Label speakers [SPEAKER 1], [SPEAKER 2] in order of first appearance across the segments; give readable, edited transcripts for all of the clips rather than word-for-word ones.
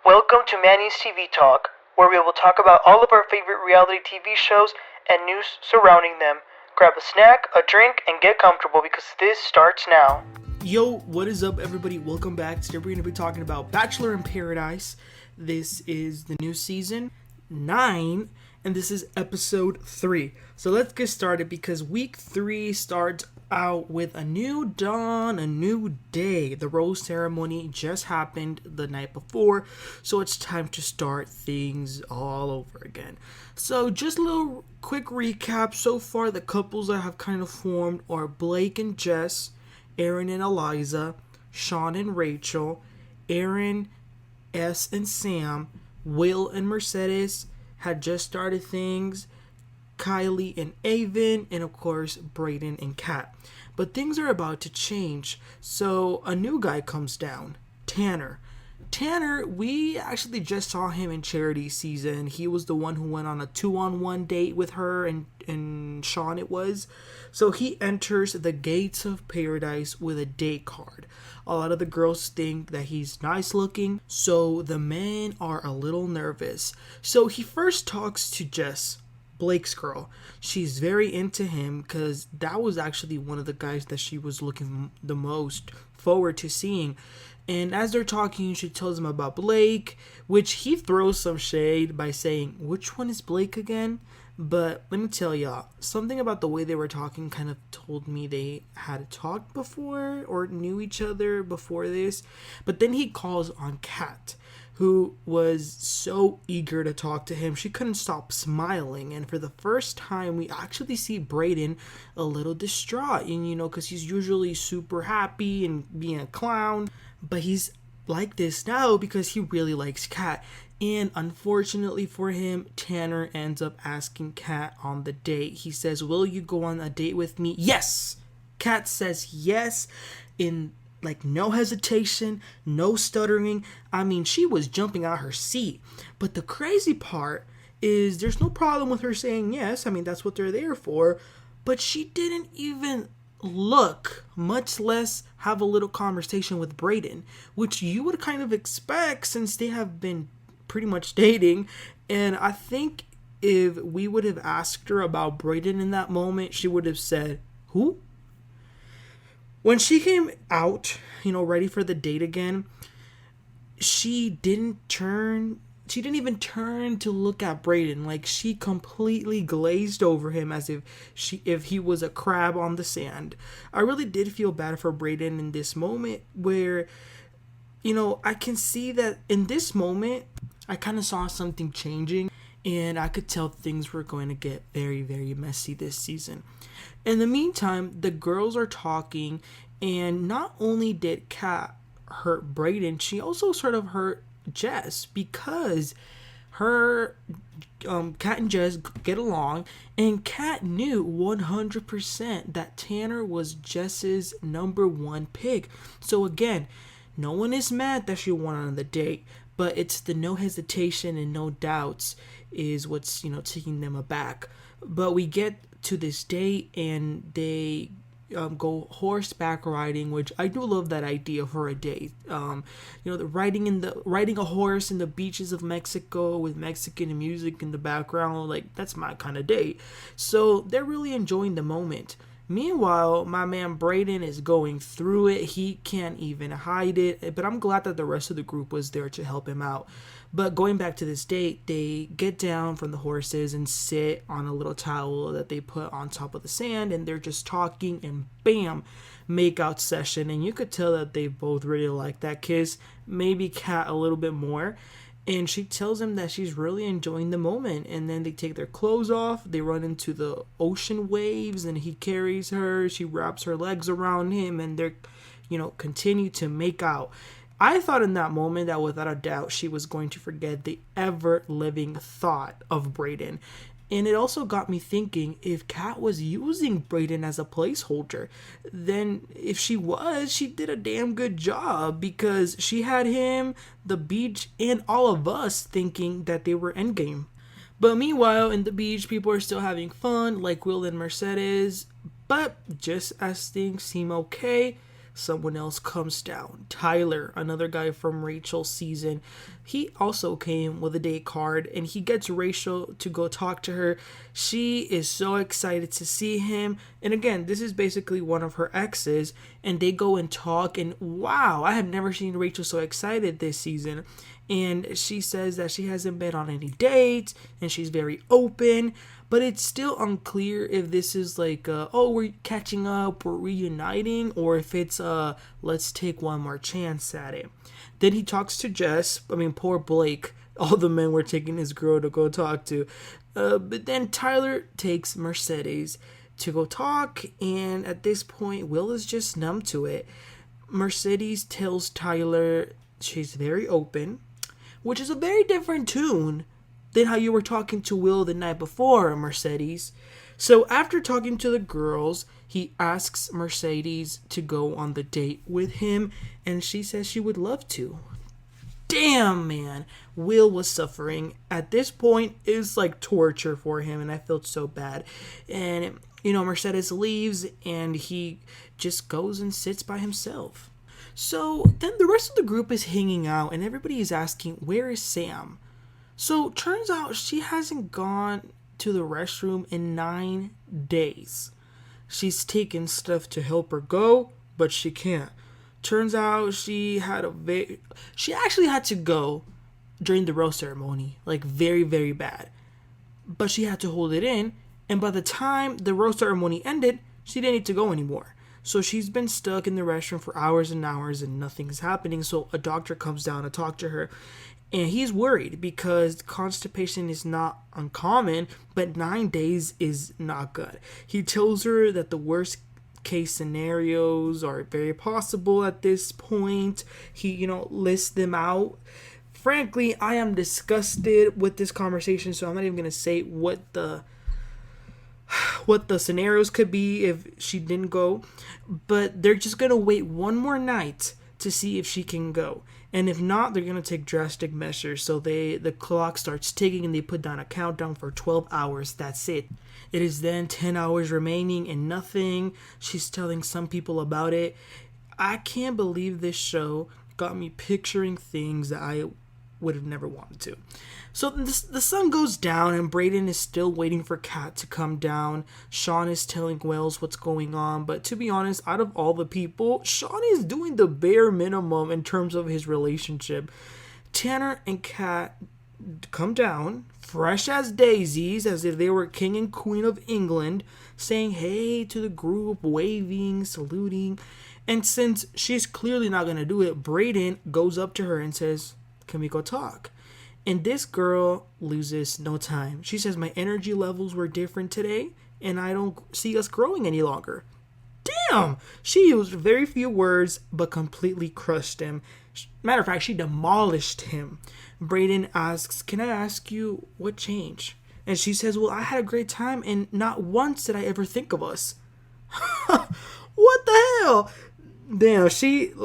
[SPEAKER 1] Welcome to Manny's TV Talk, where we will talk about all of our favorite reality TV shows and news surrounding them. Grab a snack, a drink, and get comfortable because this starts now.
[SPEAKER 2] Yo, what is up, everybody? Welcome back. Today we're going to be talking about Bachelor in Paradise. This is the new season 9, and this is episode 3. So let's get started because week 3 starts out with a new dawn, a new day. The rose ceremony just happened the night before, so it's time to start things all over again. So just a little quick recap. So far, the couples that have kind of formed are Blake and Jess, Aaron and Eliza, Sean and Rachel, Aaron, S and Sam, Will and Mercedes had just started things, Kaylee and Avan, and of course Brayden and Kat. But things are about to change. So a new guy comes down, Tanner. Tanner, we actually just saw him in Charity season. He was the one who went on a 2-on-1 date with her and Sean it was. So he enters the gates of paradise with a date card. A lot of the girls think that he's nice looking, so the men are a little nervous. So he first talks to Jess, Blake's girl. She's very into him because that was actually one of the guys that she was looking the most forward to seeing. And as they're talking, she tells him about Blake, which he throws some shade by saying, which one is Blake again? But let me tell y'all, something about the way they were talking kind of told me they had talked before or knew each other before this. But then he calls on Kat, who was so eager to talk to him. She couldn't stop smiling. And for the first time, we actually see Braden a little distraught. And, because he's usually super happy and being a clown. But he's like this now because he really likes Kat. And unfortunately for him, Tanner ends up asking Kat on the date. He says, "Will you go on a date with me?" Yes! Kat says yes in no hesitation, no stuttering. I mean, she was jumping out her seat. But the crazy part is there's no problem with her saying yes. I mean, that's what they're there for. But she didn't even look, much less have a little conversation with Braden, which you would kind of expect since they have been pretty much dating. And I think if we would have asked her about Braden in that moment, she would have said, "Who?" When she came out, ready for the date again, she didn't even turn to look at Braden. She completely glazed over him as if he was a crab on the sand. I really did feel bad for Braden in this moment where, I can see that in this moment, I kind of saw something changing and I could tell things were going to get very, very messy this season. In the meantime, the girls are talking, and not only did Kat hurt Braden, she also sort of hurt Jess because Kat and Jess get along, and Kat knew 100% that Tanner was Jess's number one pick. So again, no one is mad that she went on the date, but it's the no hesitation and no doubts is what's taking them aback. But we get to this date and they go horseback riding, which I do love that idea for a date. The riding a horse in the beaches of Mexico with Mexican music in the background, that's my kind of date. So they're really enjoying the moment. Meanwhile, my man Braden is going through it. He can't even hide it. But I'm glad that the rest of the group was there to help him out. But going back to this date, they get down from the horses and sit on a little towel that they put on top of the sand. And they're just talking and bam, make out session. And you could tell that they both really like that kiss. Maybe Kat a little bit more. And she tells him that she's really enjoying the moment. And then they take their clothes off. They run into the ocean waves and he carries her. She wraps her legs around him and they're, continue to make out. I thought in that moment that without a doubt she was going to forget the ever-living thought of Braden. And it also got me thinking, if Kat was using Braden as a placeholder, then if she was, she did a damn good job because she had him, the beach, and all of us thinking that they were endgame. But meanwhile, in the beach, people are still having fun, like Will and Mercedes. But just as things seem okay, someone else comes down. Tyler, another guy from Rachel's season, he also came with a date card, and he gets Rachel to go talk to her. She is so excited to see him. And again, this is basically one of her exes, and they go and talk. And wow, I have never seen Rachel so excited this season. And she says that she hasn't been on any dates, and she's very open. But it's still unclear if this is like, oh, we're catching up, we're reuniting, or if it's, let's take one more chance at it. Then he talks to Jess. I mean, poor Blake. All the men were taking his girl to go talk to. But then Tyler takes Mercedes to go talk. And at this point, Will is just numb to it. Mercedes tells Tyler she's very open, which is a very different tune than how you were talking to Will the night before, Mercedes. So after talking to the girls, he asks Mercedes to go on the date with him, and she says she would love to. Damn, man. Will was suffering. At this point, it was like torture for him, and I felt so bad. And, Mercedes leaves, and he just goes and sits by himself. So then the rest of the group is hanging out, and everybody is asking, where is Sam? So turns out she hasn't gone to the restroom in 9 days. She's taken stuff to help her go, but she can't. Turns out she actually had to go during the rose ceremony, like very, very bad. But she had to hold it in, and by the time the rose ceremony ended, she didn't need to go anymore. So she's been stuck in the restroom for hours and hours and nothing's happening. So a doctor comes down to talk to her. And he's worried because constipation is not uncommon, but 9 days is not good. He tells her that the worst case scenarios are very possible at this point. He, lists them out. Frankly, I am disgusted with this conversation, so I'm not even going to say what the scenarios could be if she didn't go. But they're just going to wait one more night to see if she can go. And if not, they're going to take drastic measures. So the clock starts ticking and they put down a countdown for 12 hours. That's it. It is then 10 hours remaining and nothing. She's telling some people about it. I can't believe this show got me picturing things that I would have never wanted to. So the sun goes down and Braden is still waiting for Kat to come down. Sean is telling Wells what's going on, but to be honest, out of all the people, Sean is doing the bare minimum in terms of his relationship. Tanner and Kat come down, fresh as daisies, as if they were king and queen of England, saying hey to the group, waving, saluting. And since she's clearly not going to do it, Braden goes up to her and says, can we go talk? And this girl loses no time. She says, my energy levels were different today, and I don't see us growing any longer. Damn! She used very few words, but completely crushed him. Matter of fact, she demolished him. Braden asks, can I ask you what changed? And she says, well, I had a great time, and not once did I ever think of us. What the hell? Damn,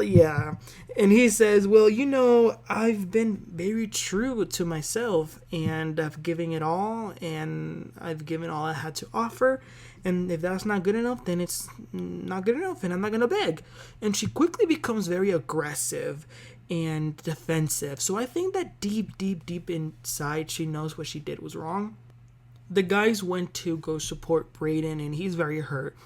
[SPEAKER 2] yeah. And he says, well, I've been very true to myself, and I've given it all, and I've given all I had to offer, and if that's not good enough, then it's not good enough, and I'm not going to beg. And she quickly becomes very aggressive and defensive. So I think that deep inside, she knows what she did was wrong. The guys went to go support Brayden, and he's very hurt.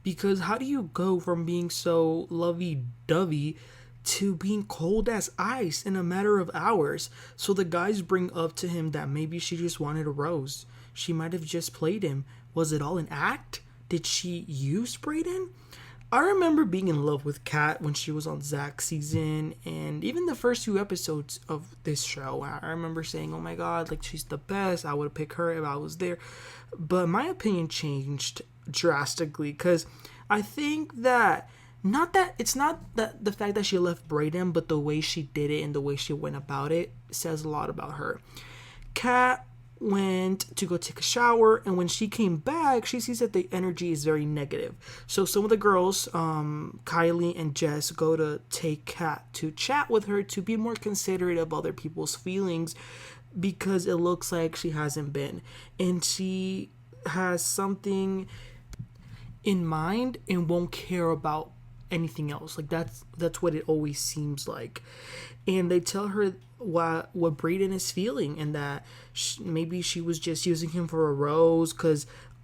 [SPEAKER 2] Because how do you go from being so lovey-dovey to being cold as ice in a matter of hours? So the guys bring up to him that maybe she just wanted a rose. She might have just played him. Was it all an act? Did she use Brayden? I remember being in love with Kat when she was on Zach's season, and even the first few episodes of this show. I remember saying, oh my god, like, she's the best. I would pick her if I was there. But my opinion changed drastically, because I think that it's not that the fact that she left Brayden, but the way she did it and the way she went about it says a lot about her. Kat went to go take a shower, and when she came back, she sees that the energy is very negative. So some of the girls, Kaylee and Jess, go to take Kat to chat with her to be more considerate of other people's feelings, because it looks like she hasn't been, and she has something in mind and won't care about anything else. Like, that's what it always seems like. And they tell her what Braden is feeling, and that maybe she was just using him for a rose.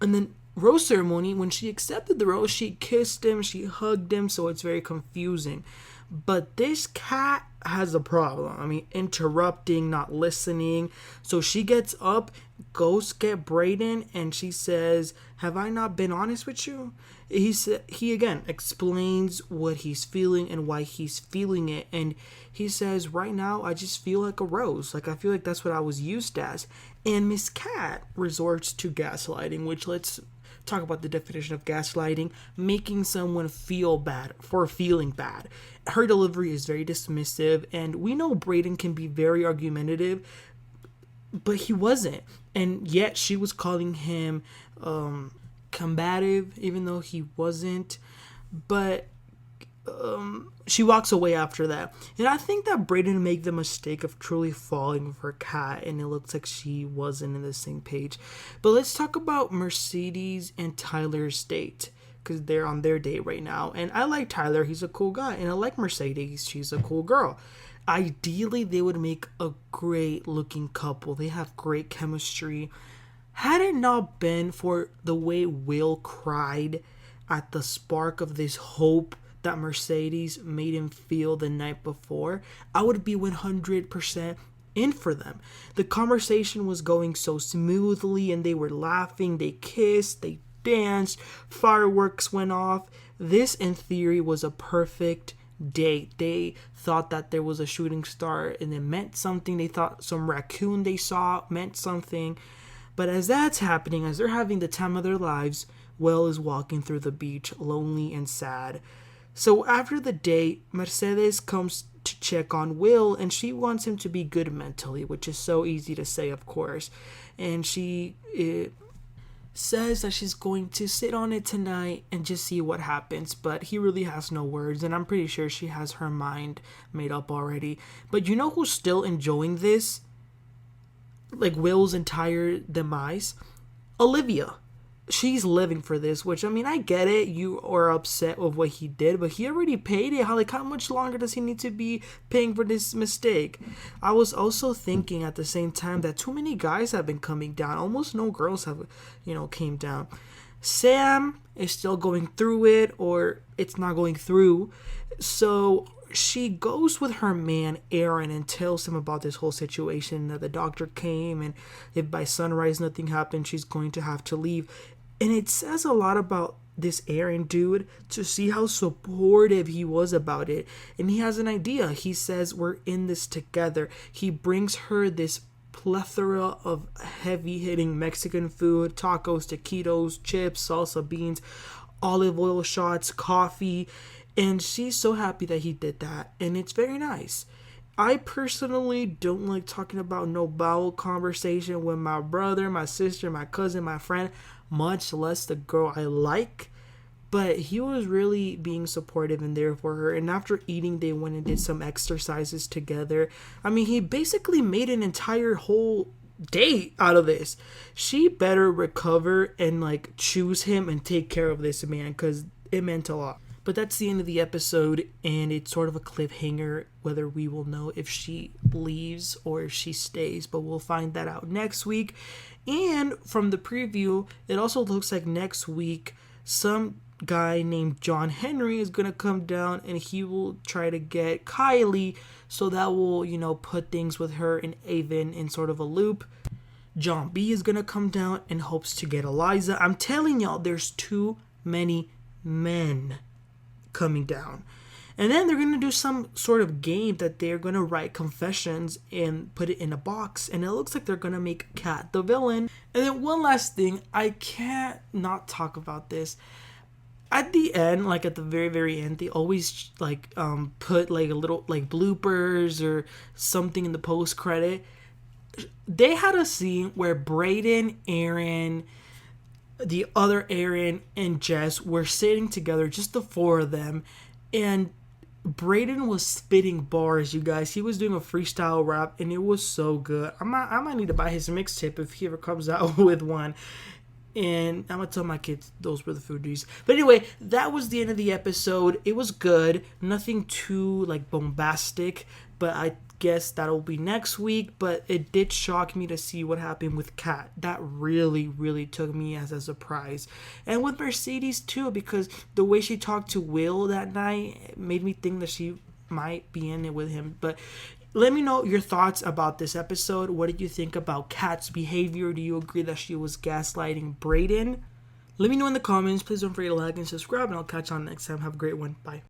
[SPEAKER 2] And then rose ceremony, when she accepted the rose, she kissed him, she hugged him, so it's very confusing. But this cat has a problem. I mean, interrupting, not listening. So she gets up, goes get Brayden, and she says, "Have I not been honest with you?" He again explains what he's feeling and why he's feeling it. And he says, "Right now, I just feel like a rose. Like, I feel like that's what I was used as." And Miss Cat resorts to gaslighting, which, let's talk about the definition of gaslighting: making someone feel bad for feeling bad. Her delivery is very dismissive, and we know Braden can be very argumentative, but he wasn't. And yet she was calling him combative, even though he wasn't. But she walks away after that. And I think that Braden made the mistake of truly falling for Kat, and it looks like she wasn't in the same page. But let's talk about Mercedes and Tyler's date, because they're on their date right now. And I like Tyler, he's a cool guy. And I like Mercedes, she's a cool girl. Ideally, they would make a great looking couple. They have great chemistry. Had it not been for the way Will cried at the spark of this hope that Mercedes made him feel the night before, I would be 100% in for them. The conversation was going so smoothly, and they were laughing, they kissed, they danced, fireworks went off. This, in theory, was a perfect date. They thought that there was a shooting star and it meant something. They thought some raccoon they saw meant something. But as that's happening, as they're having the time of their lives, Will is walking through the beach, lonely and sad. So after the date, Mercedes comes to check on Will, and she wants him to be good mentally, which is so easy to say, of course. And she says that she's going to sit on it tonight and just see what happens. But he really has no words, and I'm pretty sure she has her mind made up already. But you know who's still enjoying this? Like Will's entire demise? Olivia. She's living for this, which, I mean, I get it. You are upset with what he did, but he already paid it. How much longer does he need to be paying for this mistake? I was also thinking at the same time that too many guys have been coming down. Almost no girls have, came down. Sam is still going through it, or it's not going through. So she goes with her man Aaron and tells him about this whole situation, that the doctor came, and if by sunrise nothing happened, she's going to have to leave. And it says a lot about this Aaron dude to see how supportive he was about it. And he has an idea. He says, we're in this together. He brings her this plethora of heavy-hitting Mexican food: tacos, taquitos, chips, salsa, beans, olive oil shots, coffee. And she's so happy that he did that. And it's very nice. I personally don't like talking about no bowel conversation with my brother, my sister, my cousin, my friend, much less the girl I like. But he was really being supportive and there for her. And after eating, they went and did some exercises together. I mean, he basically made an entire whole date out of this. She better recover and choose him and take care of this man, because it meant a lot. But that's the end of the episode, and it's sort of a cliffhanger whether we will know if she leaves or if she stays. But we'll find that out next week. And from the preview, it also looks like next week some guy named John Henry is going to come down, and he will try to get Kaylee. So that will, put things with her and Avan in sort of a loop. John B is going to come down and hopes to get Eliza. I'm telling y'all, there's too many men coming down. And then they're going to do some sort of game that they're going to write confessions and put it in a box, and it looks like they're going to make Kat the villain. And then one last thing, I can't not talk about this. At the end, at the very, very end, they always put a little bloopers or something in the post credit. They had a scene where Brayden, Aaron, the other Aaron, and Jess were sitting together, just the four of them, and Braden was spitting bars, you guys. He was doing a freestyle rap, and it was so good. I might need to buy his mixtape if he ever comes out with one. And I'm going to tell my kids those were the foodies. But anyway, that was the end of the episode. It was good. Nothing too bombastic. but I guess that'll be next week. But it did shock me to see what happened with Kat. That really, really took me as a surprise. And with Mercedes too, because the way she talked to Will that night made me think that she might be in it with him. But let me know your thoughts about this episode. What did you think about Kat's behavior? Do you agree that she was gaslighting Braden? Let me know in the comments. Please don't forget to like and subscribe, and I'll catch you on next time. Have a great one. Bye.